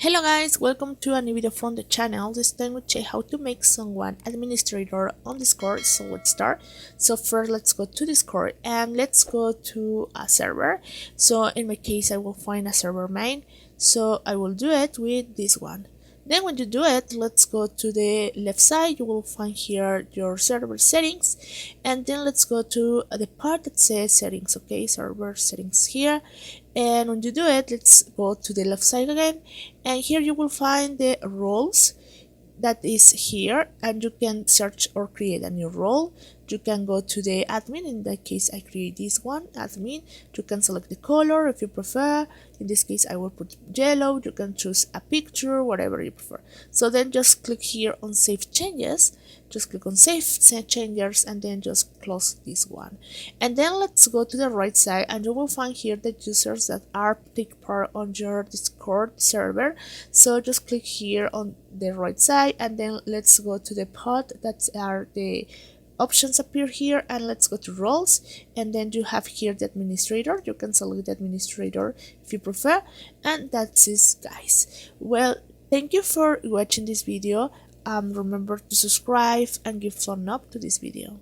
Hello guys, welcome to a new video from the channel. This time we check how to make someone administrator on Discord. So let's start. So first let's go to Discord and let's go to a server. So in my case I will find a server main. So I will do it with this one. Then when you do it, let's go to the left side. You will find here your server settings, and then let's go to the part that says settings. Okay, server settings here, and when you do it, let's go to the left side again, and here you will find the roles that is here, and you can search or create a new role. You can go to the admin. In that case I create this one, admin. You can select the color if you prefer. In this case I will put yellow. You can choose a picture, whatever you prefer. So then just click here on save changes, just click on save changes, and then just close this one. And then let's go to the right side, and you will find here the users that are take part on your Discord server. So just click here on the right side, and then let's go to the pod that are the options appear here, and let's go to roles, and then you have here the administrator. You can select the administrator if you prefer, and that's it guys. Well, thank you for watching this video. Remember to subscribe and give thumb up to this video.